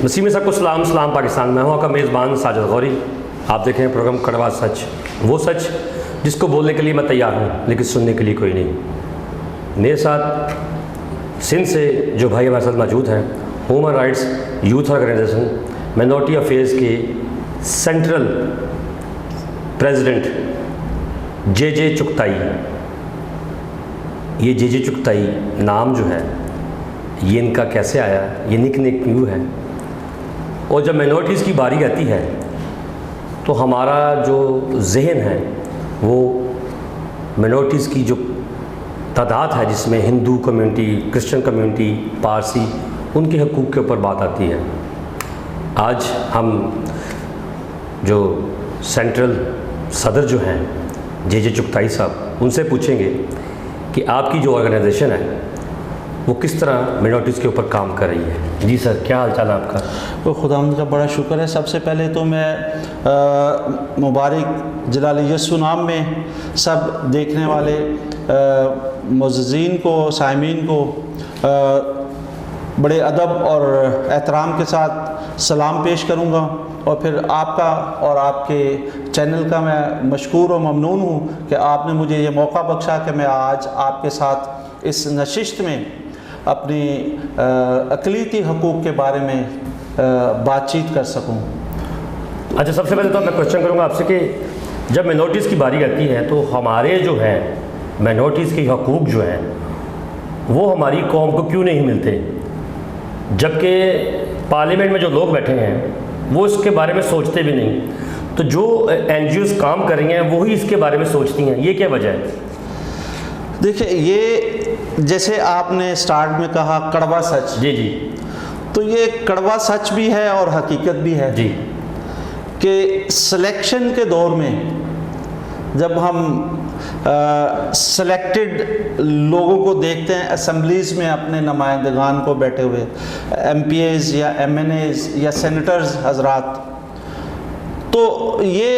نسیم صاحب کو سلام پاکستان. میں ہوں آپ کا میزبان ساجد غوری. آپ دیکھ رہے ہیں پروگرام کڑوا سچ، وہ سچ جس کو بولنے کے لیے میں تیار ہوں لیکن سننے کے لیے کوئی نہیں. میرے ساتھ سندھ سے جو بھائی ہمارے ساتھ موجود ہیں، human rights youth organisation minority affairs کے سینٹرل پریزیڈنٹ جے چغتائی. یہ جے چغتائی نام جو ہے یہ ان کا کیسے آیا، یہ نک کیوں ہے؟ اور جب مائنورٹیز کی باری آتی ہے تو ہمارا جو ذہن ہے وہ مائنورٹیز کی جو تعداد ہے، جس میں ہندو کمیونٹی، کرسچن کمیونٹی، پارسی، ان کے حقوق کے اوپر بات آتی ہے. آج ہم جو سینٹرل صدر جو ہیں جے چغتائی صاحب، ان سے پوچھیں گے کہ آپ کی جو آرگنائزیشن ہے وہ کس طرح مائنورٹیز کے اوپر کام کر رہی ہے. جی سر، کیا حال چال ہے آپ کا؟ تو خداوند کا بڑا شکر ہے. سب سے پہلے تو میں مبارک جلال یسوع نام میں سب دیکھنے والے معززین کو، سامعین کو بڑے ادب اور احترام کے ساتھ سلام پیش کروں گا. اور پھر آپ کا اور آپ کے چینل کا میں مشکور و ممنون ہوں کہ آپ نے مجھے یہ موقع بخشا کہ میں آج آپ کے ساتھ اس نشست میں اپنی اقلیتی حقوق کے بارے میں بات چیت کر سکوں. اچھا، سب سے پہلے تو میں کوشچن کروں گا آپ سے کہ جب مائنورٹیز کی باری آتی ہے تو ہمارے جو ہیں مائنورٹیز کے حقوق جو ہیں وہ ہماری قوم کو کیوں نہیں ملتے، جبکہ پارلیمنٹ میں جو لوگ بیٹھے ہیں وہ اس کے بارے میں سوچتے بھی نہیں؟ تو جو این جی اوز کام کر رہی ہیں وہی اس کے بارے میں سوچتی ہیں، یہ کیا وجہ ہے؟ دیکھیں، یہ جیسے آپ نے سٹارٹ میں کہا کڑوا سچ، جی تو یہ کڑوا سچ بھی ہے اور حقیقت بھی ہے جی کہ سلیکشن کے دور میں جب ہم سلیکٹڈ لوگوں کو دیکھتے ہیں اسمبلیز میں اپنے نمائندگان کو بیٹھے ہوئے، ایم پی ایز یا ایم این ایز یا سینیٹرز حضرات، تو یہ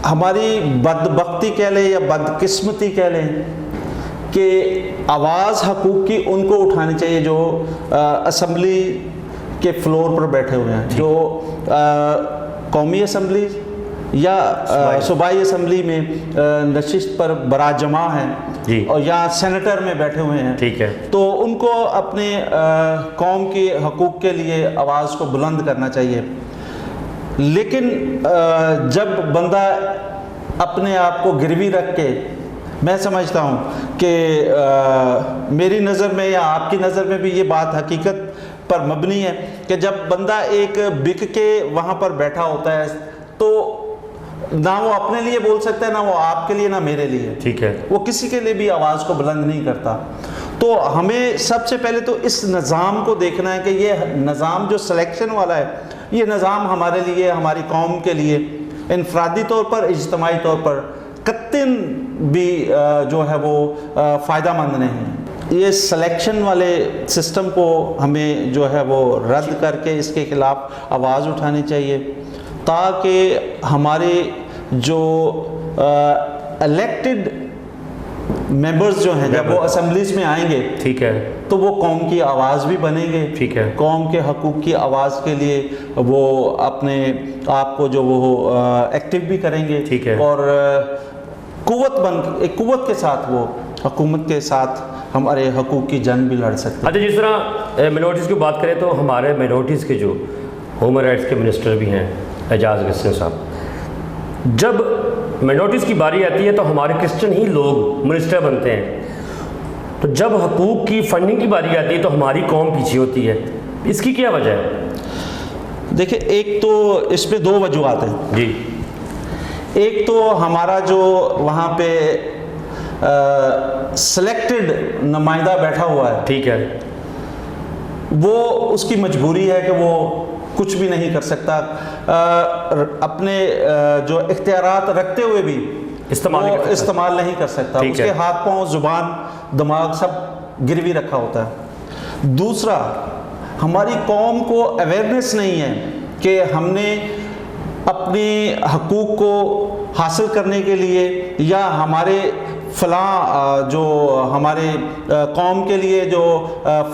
ہماری بدبختی کہہ لیں یا بدقسمتی کہہ لیں کہ آواز حقوق کی ان کو اٹھانی چاہیے جو اسمبلی کے فلور پر بیٹھے ہوئے ہیں، جو قومی اسمبلی یا صوبائی اسمبلی میں نشست پر برا جمع ہیں اور یا سینیٹر میں بیٹھے ہوئے ہیں. ٹھیک ہے، تو ان کو اپنے قوم کے حقوق کے لیے آواز کو بلند کرنا چاہیے. لیکن جب بندہ اپنے آپ کو گروی رکھ کے، میں سمجھتا ہوں کہ میری نظر میں یا آپ کی نظر میں بھی یہ بات حقیقت پر مبنی ہے کہ جب بندہ ایک بک کے وہاں پر بیٹھا ہوتا ہے تو نہ وہ اپنے لیے بول سکتا ہے، نہ وہ آپ کے لیے، نہ میرے لیے. ٹھیک ہے، وہ کسی کے لیے بھی آواز کو بلند نہیں کرتا. تو ہمیں سب سے پہلے تو اس نظام کو دیکھنا ہے کہ یہ نظام جو سلیکشن والا ہے، یہ نظام ہمارے لیے، ہماری قوم کے لیے انفرادی طور پر، اجتماعی طور پر قطعاً بھی جو ہے وہ فائدہ مند نہیں. یہ سلیکشن والے سسٹم کو ہمیں جو ہے وہ رد کر کے اس کے خلاف آواز اٹھانی چاہیے تاکہ ہمارے جو الیکٹڈ ممبرز جو ہیں جب وہ اسمبلیز میں آئیں گے، ٹھیک ہے، تو وہ قوم کی آواز بھی بنیں گے. ٹھیک ہے، قوم کے حقوق کی آواز کے لیے وہ اپنے آپ کو جو وہ ایکٹیو بھی کریں گے. ٹھیک ہے، اور ایک قوت کے ساتھ وہ حکومت کے ساتھ ہمارے حقوق کی جنگ بھی لڑ سکتے ہیں. اچھا، جس طرح مائنورٹیز کی بات کریں تو ہمارے مائنورٹیز کے جو ہیومن رائٹس کے منسٹر بھی ہیں اعجاز گسن صاحب، جب مائنورٹیز کی باری آتی ہے تو ہمارے کرسچن ہی لوگ منسٹر بنتے ہیں، تو جب حقوق کی فنڈنگ کی باری آتی ہے تو ہماری قوم پیچھے ہوتی ہے. اس کی کیا وجہ ہے؟ دیکھیں، ایک تو اس میں دو وجوہات ہیں. جی، ایک تو ہمارا جو وہاں پہ سلیکٹڈ نمائندہ بیٹھا ہوا ہے، ٹھیک ہے، وہ اس کی مجبوری ہے کہ وہ کچھ بھی نہیں کر سکتا، اپنے جو اختیارات رکھتے ہوئے بھی استعمال نہیں کر سکتا. اس کے ہاتھ پاؤں، زبان، دماغ سب گروی رکھا ہوتا ہے. دوسرا، ہماری قوم کو اویئرنیس نہیں ہے کہ ہم نے اپنی حقوق کو حاصل کرنے کے لیے یا ہمارے فلاں جو ہمارے قوم کے لیے جو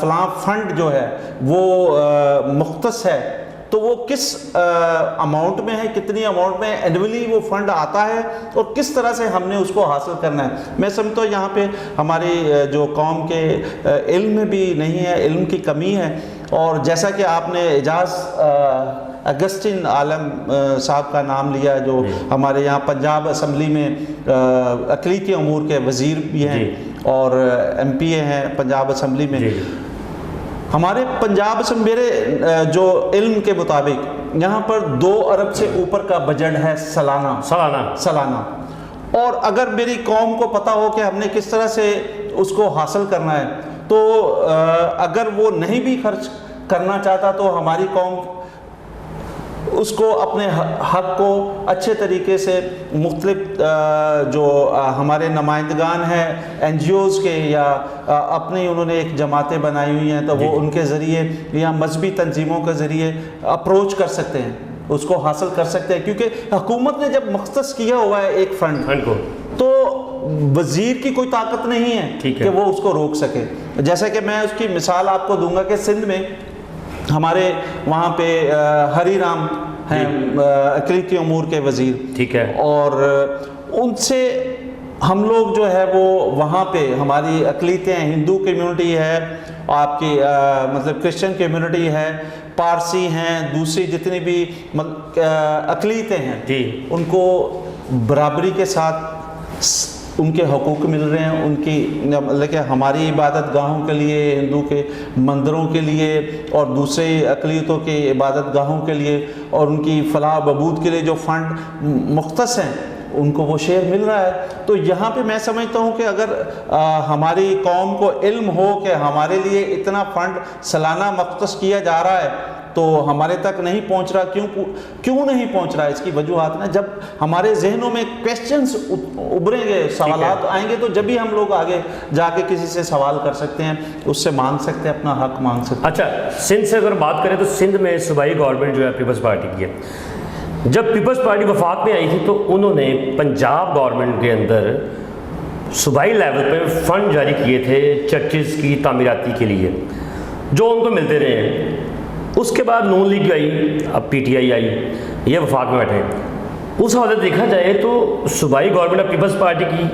فلاں فنڈ جو ہے وہ مختص ہے، تو وہ کس اماؤنٹ میں ہے، کتنی اماؤنٹ میں اینولی وہ فنڈ آتا ہے اور کس طرح سے ہم نے اس کو حاصل کرنا ہے۔ میں سمجھتا ہوں یہاں پہ ہماری جو قوم کے علم میں بھی نہیں ہے، علم کی کمی ہے۔ اور جیسا کہ آپ نے اعجاز اگسٹن عالم صاحب کا نام لیا، جو ہمارے یہاں پنجاب اسمبلی میں اقلیتی امور کے وزیر بھی ہیں اور ایم پی اے ہیں پنجاب اسمبلی میں۔ ہمارے پنجاب سے میرے جو علم کے مطابق یہاں پر 2 ارب سے اوپر کا بجٹ ہے سالانہ، اور اگر میری قوم کو پتہ ہو کہ ہم نے کس طرح سے اس کو حاصل کرنا ہے، تو اگر وہ نہیں بھی خرچ کرنا چاہتا تو ہماری قوم اس کو اپنے حق کو اچھے طریقے سے مختلف جو ہمارے نمائندگان ہیں این جی اوز کے، یا اپنی انہوں نے ایک جماعتیں بنائی ہوئی ہیں، تو وہ ان کے ذریعے یا مذہبی تنظیموں کے ذریعے اپروچ کر سکتے ہیں، اس کو حاصل کر سکتے ہیں۔ کیونکہ حکومت نے جب مختص کیا ہوا ہے ایک فنڈ کو، تو وزیر کی کوئی طاقت نہیں ہے کہ وہ اس کو روک سکے۔ جیسا کہ میں اس کی مثال آپ کو دوں گا کہ سندھ میں ہمارے وہاں پہ ہری رام ہیں اقلیتی امور کے وزیر، ٹھیک ہے، اور ان سے ہم لوگ جو ہے وہ وہاں پہ ہماری اقلیتیں، ہندو کمیونٹی ہے، آپ کی مطلب کرسچن کمیونٹی ہے، پارسی ہیں، دوسری جتنی بھی اقلیتیں ہیں، ان کو برابری کے ساتھ ان کے حقوق مل رہے ہیں۔ ان کی مطلب کہ ہماری عبادت گاہوں کے لیے، ہندو کے مندروں کے لیے اور دوسرے اقلیتوں کے عبادت گاہوں کے لیے اور ان کی فلاح بہبود کے لیے جو فنڈ مختص ہیں، ان کو وہ شیئر مل رہا ہے۔ تو یہاں پہ میں سمجھتا ہوں کہ اگر ہماری قوم کو علم ہو کہ ہمارے لیے اتنا فنڈ سالانہ مختص کیا جا رہا ہے تو ہمارے تک نہیں پہنچ رہا، کیوں نہیں پہنچ رہا؟ اس کی وجوہات نا، جب ہمارے ذہنوں میں کویسچنز ابھریں گے، سوالات آئیں گے، تو جب ہی ہم لوگ آگے جا کے کسی سے سوال کر سکتے ہیں، اس سے مانگ سکتے ہیں، اپنا حق مانگ سکتے ہیں۔ اچھا، سندھ سے اگر بات کریں تو سندھ میں صوبائی گورنمنٹ جو ہے پیپلز پارٹی کی ہے۔ جب پیپلز پارٹی وفاق میں آئی تھی تو انہوں نے پنجاب گورنمنٹ کے اندر صوبائی لیول پہ فنڈ جاری کیے تھے چرچز کی تعمیراتی کے لیے، جو ان کو ملتے رہے ہیں۔ اس کے بعد نون لیگ آئی، اب پی ٹی آئی آئی، یہ وفاق میں بیٹھے ہیں۔ اس حوالے سے دیکھا جائے تو صوبائی گورنمنٹ اب پیپلز پارٹی کی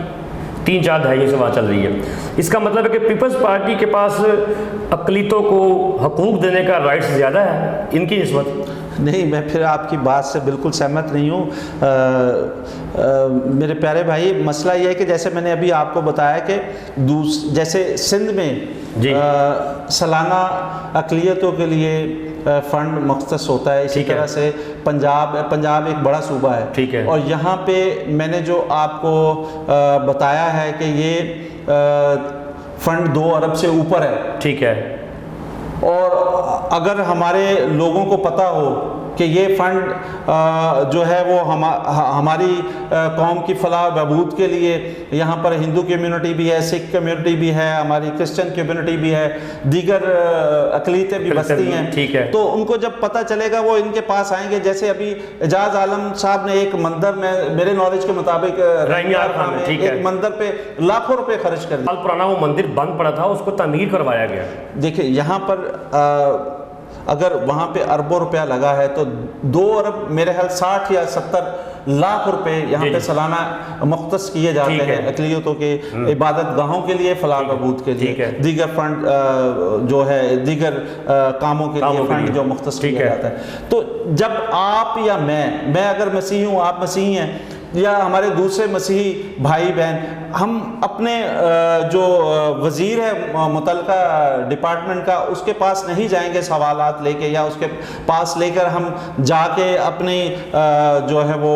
3-4 دہائیوں سے وہاں چل رہی ہے۔ اس کا مطلب ہے کہ پیپلز پارٹی کے پاس اقلیتوں کو حقوق دینے کا رائٹس زیادہ ہے ان کی نسبت۔ نہیں، میں پھر آپ کی بات سے بالکل سہمت نہیں ہوں میرے پیارے بھائی۔ مسئلہ یہ ہے کہ جیسے میں نے ابھی آپ کو بتایا کہ جیسے سندھ میں سالانہ اقلیتوں کے لیے فنڈ مختص ہوتا ہے، اسی طرح سے پنجاب ایک بڑا صوبہ ہے، اور یہاں پہ میں نے جو آپ کو بتایا ہے کہ یہ فنڈ 2 ارب سے اوپر ہے، ٹھیک ہے، اور اگر ہمارے لوگوں کو پتہ ہو کہ یہ فنڈ جو ہے وہ ہماری قوم کی فلاح بہبود کے لیے، یہاں پر ہندو کمیونٹی بھی ہے، سکھ کمیونٹی بھی ہے، ہماری کرسچن کمیونٹی بھی ہے، دیگر اقلیتیں بھی بستی ہیں، تو ان کو جب پتہ چلے گا وہ ان کے پاس آئیں گے۔ جیسے ابھی اعجاز عالم صاحب نے ایک مندر میں، میرے نالج کے مطابق ایک مندر پہ لاکھوں روپے خرچ کر دیا۔ پرانا وہ مندر بند پڑا تھا، اس کو تعمیر کروایا گیا۔ دیکھیں یہاں پر اگر وہاں پہ اربوں روپیہ لگا ہے تو 2 ارب میرے خیال 60 یا 70 لاکھ روپے یہاں پہ سالانہ مختص کیے جاتے ہیں اقلیتوں کے عبادت گاہوں کے لیے، فلاح بہبود کے لیے، دیگر فنڈ جو ہے دیگر کاموں کے لیے فنڈ جو مختص کیا جاتا ہے۔ تو جب آپ یا میں اگر مسیحی ہوں، آپ مسیحی ہیں، یا ہمارے دوسرے مسیحی بھائی بہن، ہم اپنے جو وزیر ہے متعلقہ ڈپارٹمنٹ کا، اس کے پاس نہیں جائیں گے سوالات لے کے، یا اس کے پاس لے کر ہم جا کے اپنی جو ہے وہ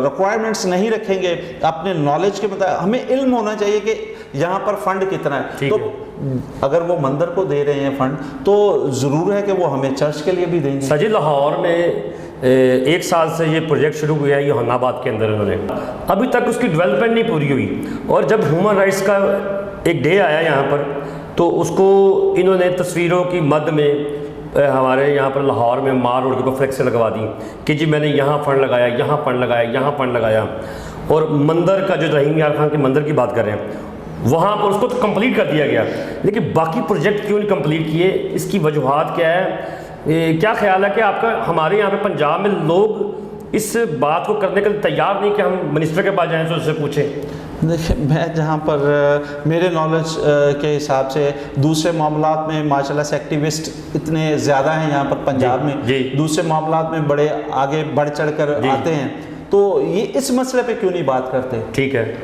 ریکوائرمنٹس نہیں رکھیں گے اپنے نالج کے مطابق۔ ہمیں علم ہونا چاہیے کہ یہاں پر فنڈ کتنا ہے، تو اگر وہ مندر کو دے رہے ہیں فنڈ تو ضرور ہے کہ وہ ہمیں چرچ کے لیے بھی دیں گے۔ سجی لاہور میں 1 سال سے یہ پروجیکٹ شروع ہوا ہے یوحنا آباد کے اندر، انہوں نے ابھی تک اس کی ڈیولپمنٹ نہیں پوری ہوئی، اور جب ہیومن رائٹس کا ایک ڈے آیا یہاں پر تو اس کو انہوں نے تصویروں کی مد میں ہمارے یہاں پر لاہور میں مار روڈ کے اوپر فلیکس لگوا دی کہ جی میں نے یہاں فنڈ لگایا، یہاں فنڈ لگایا، یہاں فنڈ لگایا، اور مندر کا جو رحیم یار خان کے مندر کی بات کر رہے ہیں وہاں پر اس کو تو کمپلیٹ کر دیا گیا, لیکن باقی پروجیکٹ کیوں نہیں کمپلیٹ کیے؟ اس کی وجوہات کیا ہے؟ کیا خیال ہے کہ آپ کا ہمارے یہاں پہ پنجاب میں لوگ اس بات کو کرنے کے لیے تیار نہیں کہ ہم منسٹر کے پاس جائیں تو اس سے پوچھیں؟ دیکھیں, میں جہاں پر میرے نالج کے حساب سے دوسرے معاملات میں ماشاءاللہ سے ایکٹیوسٹ اتنے زیادہ ہیں یہاں پر پنجاب میں, دوسرے معاملات میں بڑے آگے بڑھ چڑھ کر آتے ہیں, تو یہ اس مسئلے پہ کیوں نہیں بات کرتے؟ ٹھیک ہے,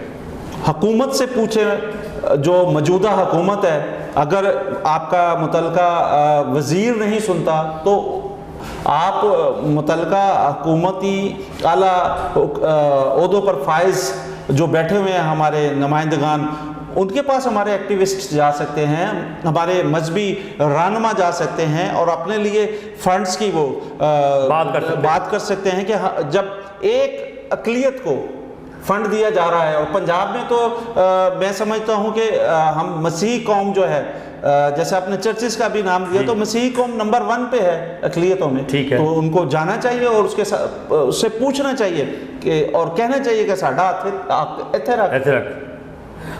حکومت سے پوچھیں, جو موجودہ حکومت ہے, اگر آپ کا متعلقہ وزیر نہیں سنتا تو آپ متعلقہ حکومتی اعلیٰ عہدوں پر فائز جو بیٹھے ہوئے ہیں ہمارے نمائندگان, ان کے پاس ہمارے ایکٹیوسٹ جا سکتے ہیں, ہمارے مذہبی رہنما جا سکتے ہیں اور اپنے لیے فنڈز کی وہ بات کر سکتے ہیں کہ جب ایک اقلیت کو فنڈ دیا جا رہا ہے, اور پنجاب میں تو میں سمجھتا ہوں کہ ہم مسیحی قوم جو ہے, جیسے آپ نے چرچز کا بھی نام دیا, تو مسیحی قوم نمبر 1 پہ ہے اقلیتوں میں, تو ان کو جانا چاہیے اور اس سے پوچھنا چاہیے کہ اور کہنا چاہیے کہ ساڈا ایتھے رکھ.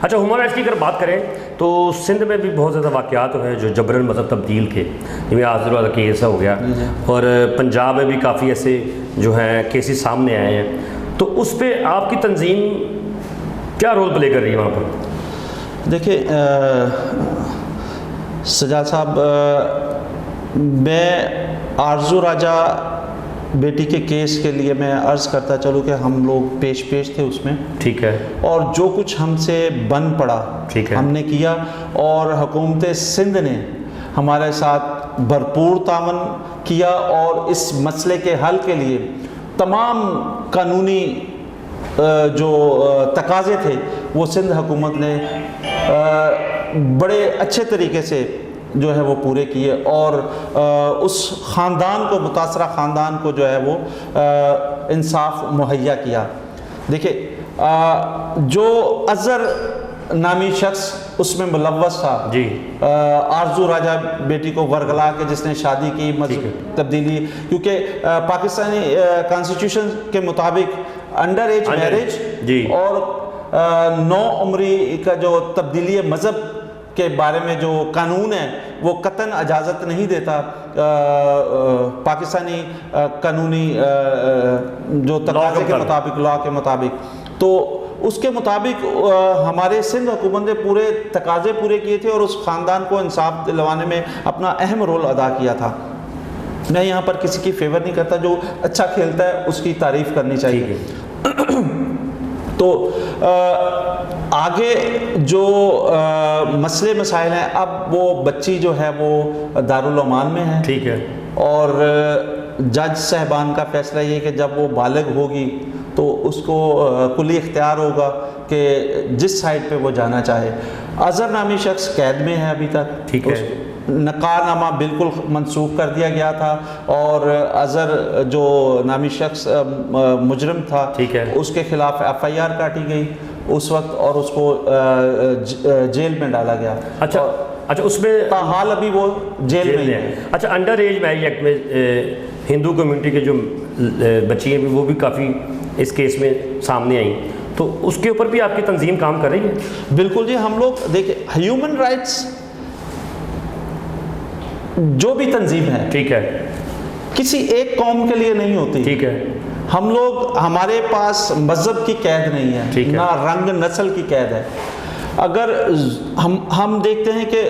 اچھا ہمارا اس کی اگر بات کریں تو سندھ میں بھی بہت زیادہ واقعات ہیں جو جبراً مذہب تبدیل کے, جیسے آزر والا کیس ہو گیا, اور پنجاب میں بھی کافی ایسے جو ہیں کیسز سامنے آئے ہیں, تو اس پہ آپ کی تنظیم کیا رول پلے کر رہی ہے وہاں پر؟ دیکھیں سجاد صاحب, میں آرزو راجہ بیٹی کے کیس کے لیے میں عرض کرتا چلوں کہ ہم لوگ پیش تھے اس میں, ٹھیک ہے, اور جو کچھ ہم سے بن پڑا ہم نے کیا, اور حکومت سندھ نے ہمارے ساتھ بھرپور تعاون کیا, اور اس مسئلے کے حل کے لیے تمام قانونی جو تقاضے تھے وہ سندھ حکومت نے بڑے اچھے طریقے سے جو ہے وہ پورے کیے, اور اس خاندان کو, متاثرہ خاندان کو جو ہے وہ انصاف مہیا کیا. دیکھیں جو اظہر نامی شخص اس میں ملوث تھا, آرزو راجہ بیٹی کو ورگلا کے جس نے شادی کی, تبدیلی, کیونکہ پاکستانی کانسٹیٹیوشن کے مطابق انڈر ایج میرج اور نو عمری کا جو تبدیلی مذہب کے بارے میں جو قانون ہے وہ قطعاً اجازت نہیں دیتا پاکستانی قانونی جو تقاضے کے مطابق, لا کے مطابق. تو اس کے مطابق ہمارے سندھ حکومت نے پورے تقاضے پورے کیے تھے اور اس خاندان کو انصاف دلوانے میں اپنا اہم رول ادا کیا تھا. میں یہاں پر کسی کی فیور نہیں کرتا, جو اچھا کھیلتا ہے اس کی تعریف کرنی چاہیے. تو آگے جو مسئلے مسائل ہیں, اب وہ بچی جو ہے وہ دارالعمان میں ہے, ٹھیک ہے, اور جج صاحبان کا فیصلہ یہ کہ جب وہ بالغ ہوگی تو اس کو کلی اختیار ہوگا کہ جس سائٹ پہ وہ جانا چاہے. اظہر نامی شخص قید میں ہے ابھی تک, ٹھیک ہے, نقاہ نامہ بالکل منسوخ کر دیا گیا تھا, اور اظہر جو نامی شخص مجرم تھا اس کے خلاف FIR کاٹی گئی اس وقت, اور اس کو جیل میں ڈالا گیا. اچھا اس میں حال ابھی وہ جیل میں ہے. اچھا انڈر ایج میرج ایکٹ میں ہندو کمیونٹی کے جو بچی ہیں وہ بھی کافی اس کیس میں سامنے آئیں, تو اس کے اوپر بھی آپ کی تنظیم کام کر رہی ہے؟ بالکل جی, ہم لوگ دیکھیں ہیومن رائٹس جو بھی تنظیم ہے, ٹھیک ہے, کسی ایک قوم کے لیے نہیں ہوتی, ٹھیک ہے, ہم لوگ, ہمارے پاس مذہب کی قید نہیں ہے, نہ رنگ نسل کی قید ہے. اگر ہم دیکھتے ہیں کہ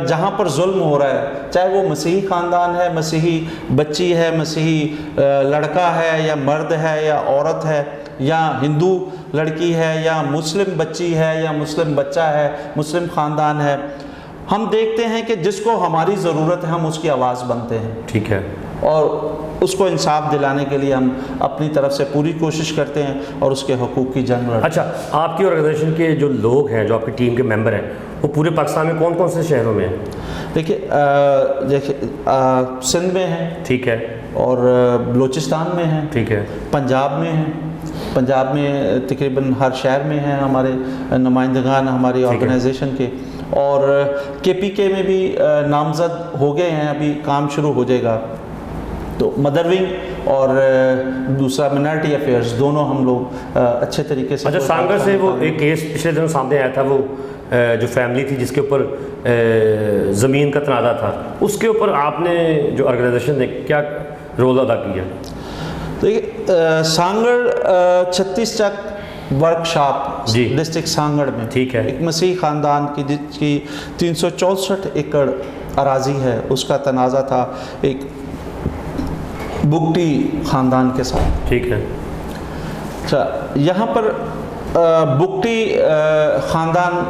جہاں پر ظلم ہو رہا ہے, چاہے وہ مسیحی خاندان ہے, مسیحی بچی ہے, مسیحی لڑکا ہے یا مرد ہے یا عورت ہے, یا ہندو لڑکی ہے یا مسلم بچی ہے یا مسلم بچہ ہے, مسلم خاندان ہے, ہم دیکھتے ہیں کہ جس کو ہماری ضرورت ہے ہم اس کی آواز بنتے ہیں, ٹھیک ہے, اور اس کو انصاف دلانے کے لیے ہم اپنی طرف سے پوری کوشش کرتے ہیں اور اس کے حقوق کی جنگ لڑتے ہیں. اچھا, آپ کی آرگنائزیشن کے جو لوگ ہیں, جو آپ کی ٹیم کے ممبر ہیں, وہ پورے پاکستان میں کون کون سے شہروں میں ہیں؟ دیکھیے سندھ میں ہیں, ٹھیک ہے, اور بلوچستان میں ہیں, ٹھیک ہے, پنجاب میں ہیں, پنجاب میں تقریباً ہر شہر میں ہیں ہمارے نمائندگان ہماری آرگنائزیشن کے, اور KPK میں بھی نامزد ہو گئے ہیں, ابھی کام شروع ہو جائے گا. تو مدر ونگ اور دوسرا منارٹی افیئرز دونوں ہم لوگ اچھے طریقے سے. اچھا، سانگر سے وہ ایک کیس پچھلے دنوں سامنے آیا تھا، وہ جو فیملی تھی جس کے اوپر زمین کا تنازع تھا، اس کے اوپر آپ نے جو آرگنائزیشن نے کیا رول ادا کیا؟ دیکھیے، سانگڑ 36 چک ورک شاپ جی ڈسٹرکٹ سانگڑ میں، ٹھیک ہے، ایک مسیح خاندان کی جس کی 364 ایکڑ اراضی ہے، اس کا تنازع تھا ایک بگٹی خاندان کے ساتھ. ٹھیک ہے. اچھا، یہاں پر بگٹی خاندان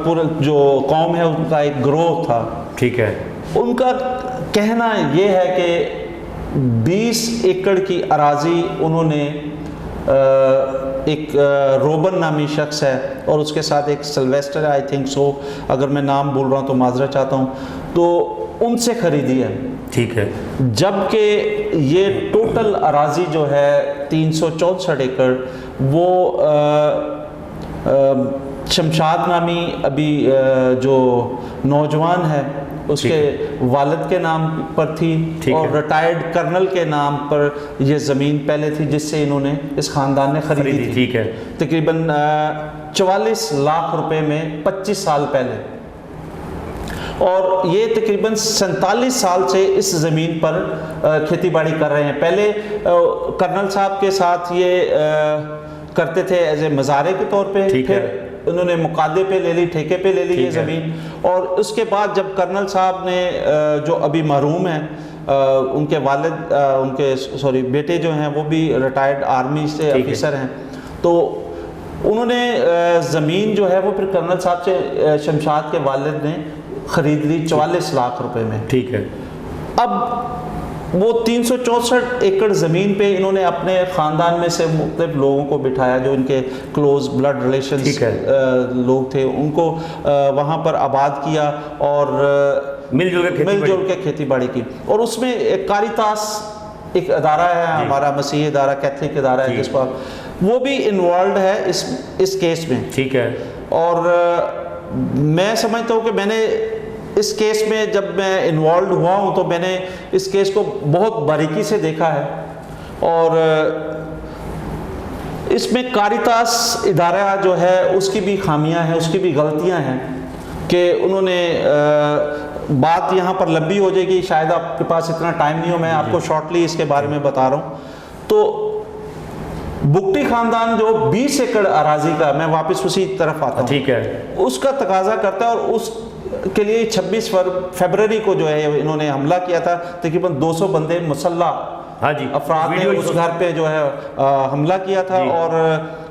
پورا جو قوم ہے ان کا ایک گروہ تھا. ٹھیک ہے. ان کا کہنا یہ ہے کہ 20 ایکڑ کی اراضی انہوں نے ایک روبن نامی شخص ہے اور اس کے ساتھ ایک سلویسٹر آئی تھنک سو، اگر میں نام بول رہا ہوں تو معذرت چاہتا ہوں، تو ان سے خریدی ہے. ٹھیک ہے. جبکہ یہ ٹوٹل اراضی جو ہے 364 ایکڑ وہ شمشاد نامی ابھی جو نوجوان ہے اس کے والد کے نام پر تھی، اور ریٹائرڈ کرنل کے نام پر یہ زمین پہلے تھی جس سے انہوں نے اس خاندان نے خریدی تھی. ٹھیک ہے. تقریباً 44 لاکھ روپے میں 25 سال پہلے، اور یہ تقریباً 47 سال سے اس زمین پر کھیتی باڑی کر رہے ہیں. پہلے کرنل صاحب کے ساتھ یہ کرتے تھے ایز اے مزارے کے طور پہ، پھر انہوں نے مقادے پہ لے لی، ٹھیکے پہ لے لی یہ زمین، اور اس کے بعد جب کرنل صاحب نے جو ابھی محروم ہیں ان کے والد ان کے بیٹے جو ہیں وہ بھی ریٹائرڈ آرمی سے افیسر ہیں، تو انہوں نے زمین جو ہے وہ پھر کرنل صاحب سے شمشاد کے والد نے خرید لی 44 لاکھ روپے میں. ٹھیک ہے. اب وہ 364 ایکڑ زمین پہ انہوں نے اپنے خاندان میں سے مختلف لوگوں کو بٹھایا جو ان کے کلوز بلڈ ریلیشنز لوگ تھے، ان کو وہاں پر آباد کیا اور مل جل کے کھیتی باڑی کی. اور اس میں ایک کاریتاس ایک ادارہ ہے ہمارا، مسیحی ادارہ، کیتھولک ادارہ ہے جس پر وہ بھی انوالوڈ ہے اس کیس میں. ٹھیک ہے. اور میں سمجھتا ہوں کہ میں نے اس کیس میں جب میں انوالوڈ ہوا ہوں تو میں نے اس کیس کو بہت باریکی سے دیکھا ہے، اور اس میں کاریتاس ادارہ جو ہے اس کی بھی خامیاں ہیں، اس کی بھی غلطیاں ہیں کہ انہوں نے بات یہاں پر لمبی ہو جائے گی، شاید آپ کے پاس اتنا ٹائم نہیں ہو، میں آپ کو شارٹلی اس کے بارے میں بتا رہا ہوں. تو بگٹی خاندان جو 20 ایکڑ اراضی کا، میں واپس اسی طرف آتا ہوں، ٹھیک ہے، اس کا تقاضا کرتا ہے، اور اس کے لیے 26 فروری کو جو ہے انہوں نے حملہ کیا تھا. تقریباً 200 بندے مسلح افراد نے اس گھر پہ جو ہے حملہ کیا تھا، اور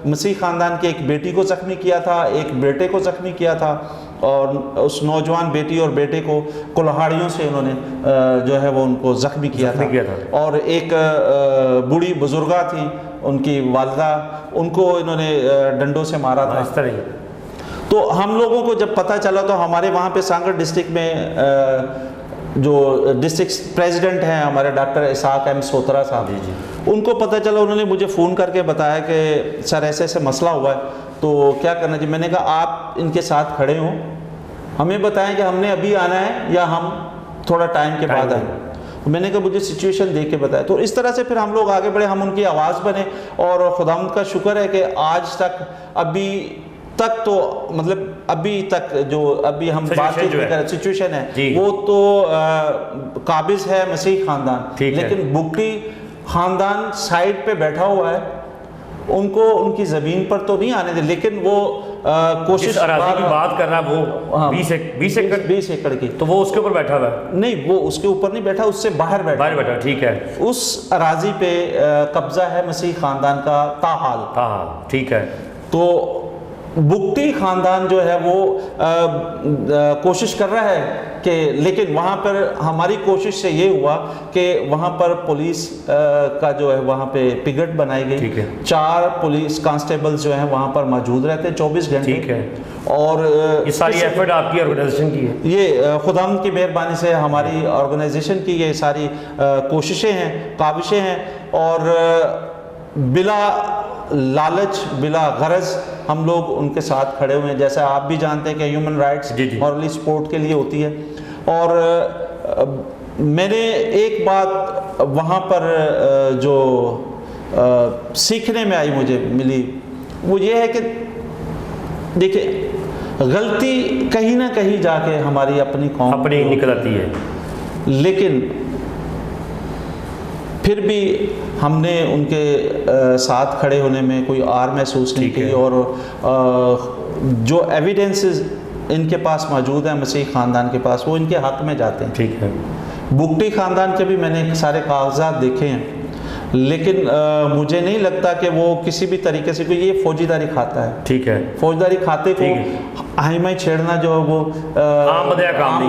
مسیح خاندان کی ایک بیٹی کو زخمی کیا تھا، ایک بیٹے کو زخمی کیا تھا، اور اس نوجوان بیٹی اور بیٹے کو کلہاڑیوں سے انہوں نے جو ہے وہ ان کو زخمی کیا تھا. اور ایک بوڑھی بزرگہ تھی، ان کی والدہ، ان کو انہوں نے ڈنڈوں سے مارا تھا. اس طرح. تو ہم لوگوں کو جب پتہ چلا تو ہمارے وہاں پہ سانگڑ ڈسٹرکٹ میں جو ڈسٹرکٹ پریزیڈنٹ ہیں ہمارے ڈاکٹر اسحاق ایم سوترا صاحب، ان کو پتہ چلا، انہوں نے مجھے فون کر کے بتایا کہ سر ایسے ایسے مسئلہ ہوا ہے تو کیا کرنا چاہیے. میں نے کہا آپ ان کے ساتھ کھڑے ہوں، ہمیں بتائیں کہ ہم نے ابھی آنا ہے یا ہم تھوڑا ٹائم کے بعد آئیں. میں نے کہا مجھے سچویشن دیکھ کے بتایا. تو اس طرح سے پھر ہم لوگ آگے بڑھے، ہم ان کی آواز بنے، اور خداوند کا شکر ہے کہ آج تک ابھی تک تو مطلب ابھی تک جو ابھی ہم بات سچویشن ہے وہ تو قابض ہے مسیح خاندان، لیکن بگٹی خاندان سائڈ پہ بیٹھا ہوا ہے، ان کو ان کی زمین پر تو نہیں آنے دے، لیکن وہ کوشش اراضی کی بات کر رہا ہے وہ 20 ایکڑ کی، تو وہ اس کے اوپر بیٹھا ہوا ہے؟ نہیں، وہ اس کے اوپر نہیں بیٹھا، اس سے باہر بیٹھا. ٹھیک ہے. اس اراضی پہ قبضہ ہے مسیح خاندان کا تاحال. ٹھیک ہے. تو بگٹی خاندان جو ہے وہ کوشش کر رہا ہے کہ، لیکن وہاں پر ہماری کوشش سے یہ ہوا کہ وہاں پر پولیس کا جو ہے وہاں پہ پگٹ بنائی گئی، 4 پولیس کانسٹیبلز جو ہیں وہاں پر موجود رہتے ہیں 24 گھنٹے. ٹھیک ہے. اور یہ ساری ایفرٹ آپ کی آرگنائزیشن کی ہے؟ یہ خداوند کی مہربانی سے ہماری آرگنائزیشن کی یہ ساری کوششیں ہیں، کاوشیں ہیں، اور بلا لالچ بلا غرض ہم لوگ ان کے ساتھ کھڑے ہوئے ہیں. جیسا آپ بھی جانتے ہیں کہ ہیومن رائٹس مورلی سپورٹ کے لیے ہوتی ہے، اور میں نے ایک بات وہاں پر جو سیکھنے میں آئی مجھے ملی وہ یہ ہے کہ دیکھیں غلطی کہیں نہ کہیں جا کے ہماری اپنی قوم اپنی نکل آتی ہے، لیکن پھر بھی ہم نے ان کے ساتھ کھڑے ہونے میں کوئی آر محسوس نہیں کی، اور جو ایویڈنسز ان کے پاس موجود ہیں مسیح خاندان کے پاس وہ ان کے حق میں جاتے ہیں. ٹھیک ہے. بگٹی خاندان کے بھی میں نے سارے کاغذات دیکھے ہیں، لیکن مجھے نہیں لگتا کہ وہ کسی بھی طریقے سے، کوئی یہ فوجی داری کھاتا ہے. ٹھیک ہے. فوجداری کھاتے کو ہائمائی چھیڑنا جو ہے وہ عام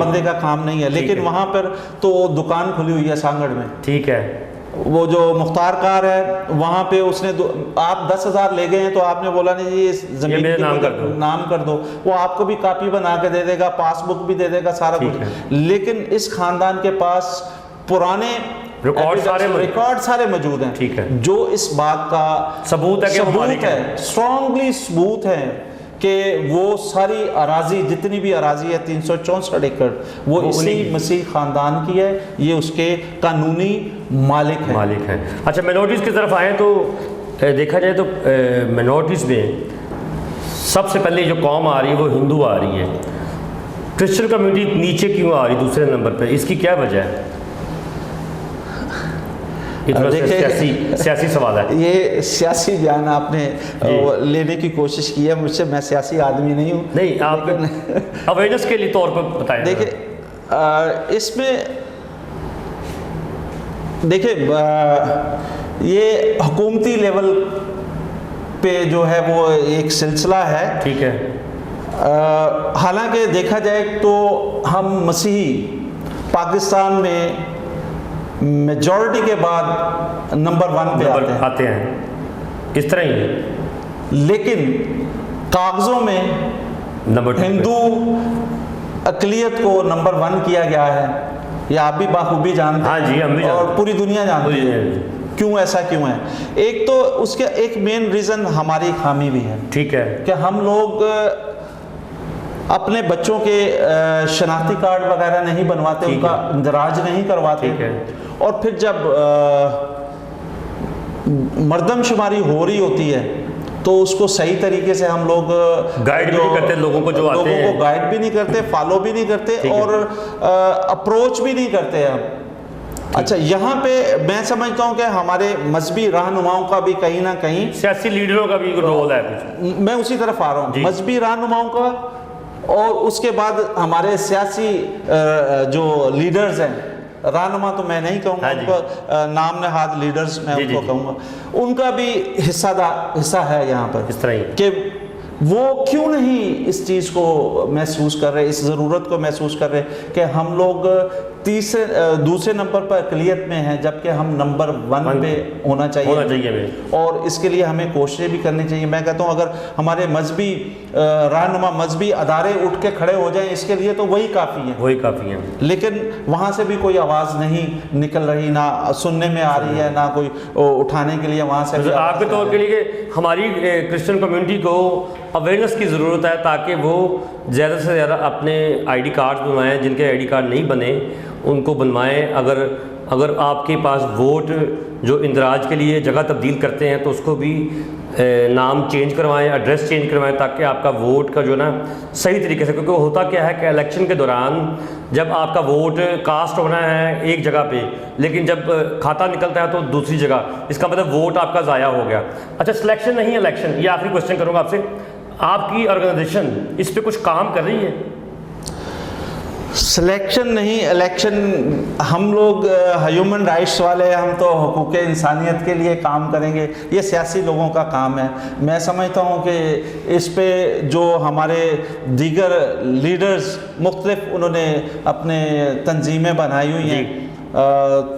بندے کا کام نہیں ہے. لیکن وہاں پر تو دکان کھلی ہوئی ہے سانگڑ میں. ٹھیک ہے. وہ جو مختار کار ہے وہاں پہ اس نے آپ 10,000 لے گئے ہیں تو آپ نے بولا نہیں یہ زمین نام کر دو، وہ آپ کو بھی کاپی بنا کے دے دے گا، پاس بک بھی دے دے گا، سارا کچھ. لیکن اس خاندان کے پاس پرانے ریکارڈ سارے موجود ہیں. ٹھیک ہے. جو اس بات کا ثبوت ہے، اسٹرانگلی ثبوت ہے کہ وہ ساری اراضی جتنی بھی اراضی ہے 364 ایکڑ وہ اسی مسیح خاندان کی ہے، یہ اس کے قانونی مالک ہیں. اچھا مائنورٹیز کی طرف آئیں تو دیکھا جائے تو مائنورٹیز میں سب سے پہلے جو قوم آ رہی ہے وہ ہندو آ رہی ہے. کرسچن کمیونٹی نیچے کیوں آ رہی دوسرے نمبر پہ، اس کی کیا وجہ ہے؟ سیاسی سوال ہے. یہ سیاسی بیان آپ نے لینے کی کوشش کی ہے مجھ سے، میں سیاسی آدمی نہیں ہوں. نہیں، آپ اویئرنیس کے لیے طور پر بتائیں. دیکھیں اس میں دیکھیں یہ حکومتی لیول پہ جو ہے وہ ایک سلسلہ ہے. ٹھیک ہے. حالانکہ دیکھا جائے تو ہم مسیحی پاکستان میں میجورٹی کے بعد نمبر 1 پہ آتے ہیں، اس طرح ہی ہے. لیکن کاغذوں میں ہندو اقلیت کو نمبر 1 کیا گیا ہے، یہ آپ بھی بخوبی جانتے ہیں. ہاں جی، ہم بھی جانتے ہیں اور پوری دنیا جانتی ہے. کیوں ایسا کیوں ہے؟ ایک تو اس کے ایک مین ریزن ہماری خامی بھی ہے. ٹھیک ہے. کہ ہم لوگ اپنے بچوں کے شناختی کارڈ وغیرہ نہیں بنواتے، ان کا اندراج نہیں کرواتے. اور پھر جب مردم شماری ہو رہی ہوتی ہے تو اس کو صحیح طریقے سے ہم لوگ گائیڈ بھی نہیں کرتے، لوگوں کو جو آتے ہیں لوگوں کو گائیڈ بھی نہیں کرتے، فالو بھی نہیں کرتے، اور اپروچ بھی نہیں کرتے ہم. اچھا یہاں پہ میں سمجھتا ہوں کہ ہمارے مذہبی رہنماؤں کا بھی کہیں نہ کہیں، سیاسی لیڈروں کا بھی رول ہے. میں اسی طرف آ رہا ہوں. مذہبی رہنماؤں کا، اور اس کے بعد ہمارے سیاسی جو لیڈرز ہیں، رہنما تو میں نہیں کہوں گا، ان کو نام نہاد لیڈرز میں ان کو کہوں گا، ان کا بھی حصہ ہے یہاں پر. اس طرح کہ وہ کیوں نہیں اس چیز کو محسوس کر رہے، اس ضرورت کو محسوس کر رہے کہ ہم لوگ دوسرے نمبر پر اقلیت میں ہیں، جبکہ ہم نمبر 1 پہ ہونا چاہیے. اور اس کے لیے ہمیں کوششیں بھی کرنی چاہیے. میں کہتا ہوں اگر ہمارے مذہبی رہنما، مذہبی ادارے اٹھ کے کھڑے ہو جائیں اس کے لیے تو وہی کافی ہیں. لیکن وہاں سے بھی کوئی آواز نہیں نکل رہی، نہ سننے میں آ رہی ہے، نہ کوئی اٹھانے کے لیے وہاں سے. آپ کے طور کے لیے ہماری کرسچن کمیونٹی کو اویئرنیس کی ضرورت ہے تاکہ وہ زیادہ سے زیادہ اپنے آئی ڈی کارڈ بنوائیں. جن کے آئی ڈی کارڈ نہیں بنے ان کو بنوائیں. اگر آپ کے پاس ووٹ جو اندراج کے لیے جگہ تبدیل کرتے ہیں تو اس کو بھی نام چینج کروائیں، ایڈریس چینج کروائیں، تاکہ آپ کا ووٹ کا جو نا صحیح طریقے سے، کیونکہ ہوتا کیا ہے کہ الیکشن کے دوران جب آپ کا ووٹ کاسٹ ہونا ہے ایک جگہ پہ، لیکن جب کھاتا نکلتا ہے تو دوسری جگہ، اس کا مطلب ووٹ آپ کا ضائع ہو گیا. اچھا سلیکشن نہیں الیکشن، یہ آخری کوشچن کروں گا آپ سے. آپ کی آرگنائزیشن اس پہ کچھ کام کر رہی ہے؟ سلیکشن نہیں الیکشن، ہم لوگ ہیومن رائٹس والے، ہم تو حقوق انسانیت کے لیے کام کریں گے. یہ سیاسی لوگوں کا کام ہے. میں سمجھتا ہوں کہ اس پہ جو ہمارے دیگر لیڈرز مختلف انہوں نے اپنے تنظیمیں بنائی ہوئی ہیں،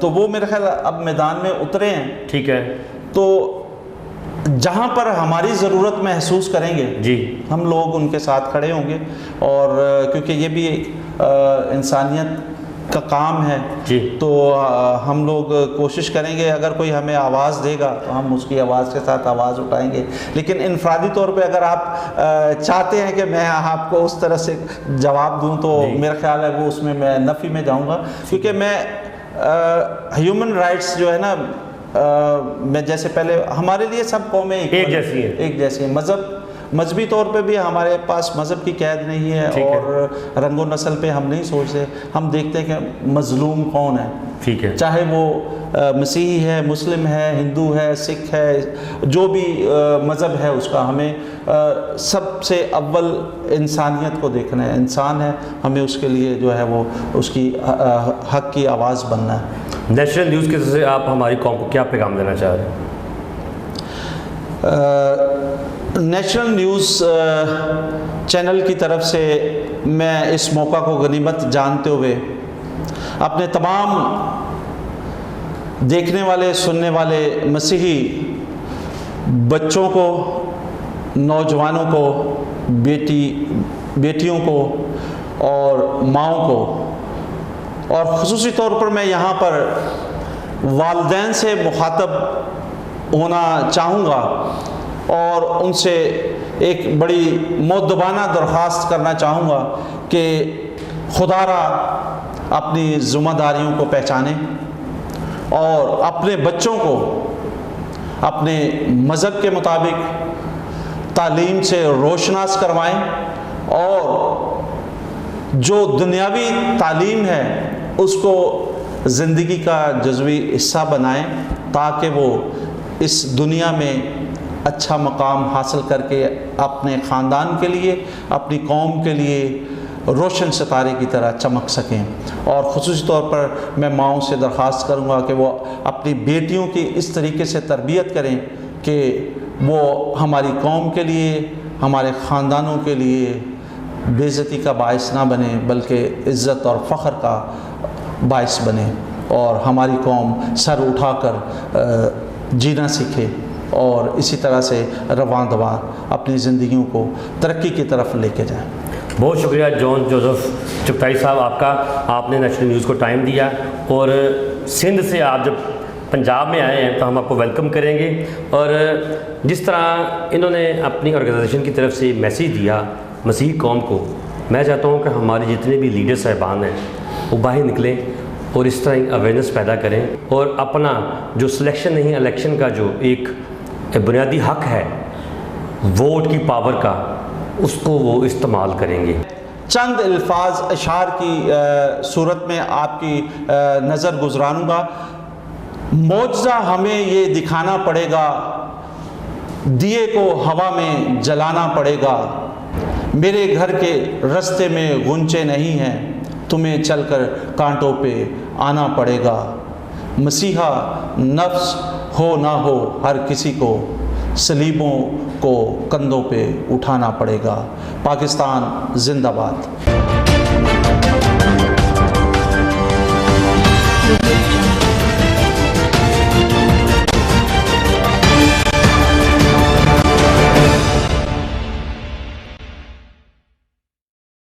تو وہ میرے خیال اب میدان میں اترے ہیں. ٹھیک ہے. تو جہاں پر ہماری ضرورت محسوس کریں گے ہم لوگ ان کے ساتھ کھڑے ہوں گے. اور کیونکہ یہ بھی انسانیت کا کام ہے جی، تو ہم لوگ کوشش کریں گے، اگر کوئی ہمیں آواز دے گا تو ہم اس کی آواز کے ساتھ آواز اٹھائیں گے. لیکن انفرادی طور پہ اگر آپ چاہتے ہیں کہ میں آپ کو اس طرح سے جواب دوں تو میرا خیال ہے وہ اس میں نفی میں جاؤں گا، کیونکہ میں ہیومن رائٹس جو ہے نا، میں جیسے پہلے ہمارے لیے سب قومیں ایک جیسی ہیں، ایک جیسی ہیں. مذہبی طور پہ بھی ہمارے پاس مذہب کی قید نہیں ہے، اور رنگ و نسل پہ ہم نہیں سوچتے. ہم دیکھتے ہیں کہ مظلوم کون ہے، ٹھیک ہے، چاہے وہ مسیحی ہے، مسلم ہے، ہندو ہے، سکھ ہے، جو بھی مذہب ہے اس کا، ہمیں سب سے اول انسانیت کو دیکھنا ہے. انسان ہے، ہمیں اس کے لیے جو ہے وہ اس کی حق کی آواز بننا ہے. نیشنل نیوز کے ذریعے آپ ہماری قوم کو کیا پیغام دینا چاہ رہے ہیں؟ نیشنل نیوز چینل کی طرف سے میں اس موقع کو غنیمت جانتے ہوئے اپنے تمام دیکھنے والے سننے والے مسیحی بچوں کو، نوجوانوں کو، بیٹیوں کو اور ماؤں کو، اور خصوصی طور پر میں یہاں پر والدین سے مخاطب ہونا چاہوں گا اور ان سے ایک بڑی مؤدبانہ درخواست کرنا چاہوں گا کہ خدا را اپنی ذمہ داریوں کو پہچانیں اور اپنے بچوں کو اپنے مذہب کے مطابق تعلیم سے روشناس کروائیں، اور جو دنیاوی تعلیم ہے اس کو زندگی کا جزوی حصہ بنائیں، تاکہ وہ اس دنیا میں اچھا مقام حاصل کر کے اپنے خاندان کے لیے، اپنی قوم کے لیے روشن ستارے کی طرح چمک سکیں. اور خصوصی طور پر میں ماؤں سے درخواست کروں گا کہ وہ اپنی بیٹیوں کی اس طریقے سے تربیت کریں کہ وہ ہماری قوم کے لیے، ہمارے خاندانوں کے لیے بے عزتی کا باعث نہ بنے، بلکہ عزت اور فخر کا باعث بنے، اور ہماری قوم سر اٹھا کر جینا سیکھے اور اسی طرح سے رواں دواں اپنی زندگیوں کو ترقی کی طرف لے کے جائیں. بہت شکریہ جان جوزف چغتائی صاحب آپ کا، آپ نے نیشنل نیوز کو ٹائم دیا، اور سندھ سے آپ جب پنجاب میں آئے ہیں تو ہم آپ کو ویلکم کریں گے. اور جس طرح انہوں نے اپنی آرگنائزیشن کی طرف سے میسیج دیا مسیحی قوم کو، میں چاہتا ہوں کہ ہمارے جتنے بھی لیڈر صاحبان ہیں وہ باہر نکلیں اور اس طرح اویئرنیس پیدا کریں، اور اپنا جو سلیکشن نہیں الیکشن کا جو ایک بنیادی حق ہے ووٹ کی پاور کا، اس کو وہ استعمال کریں گے. چند الفاظ اشعار کی صورت میں آپ کی نظر گزرانوں گا. معجزہ ہمیں یہ دکھانا پڑے گا، دیے کو ہوا میں جلانا پڑے گا، میرے گھر کے رستے میں غنچے نہیں ہیں، تمہیں چل کر کانٹوں پہ آنا پڑے گا. مسیحا نفس ہو نہ ہو ہر کسی کو، صلیبوں کو کندھوں پہ اٹھانا پڑے گا. پاکستان زندہ باد.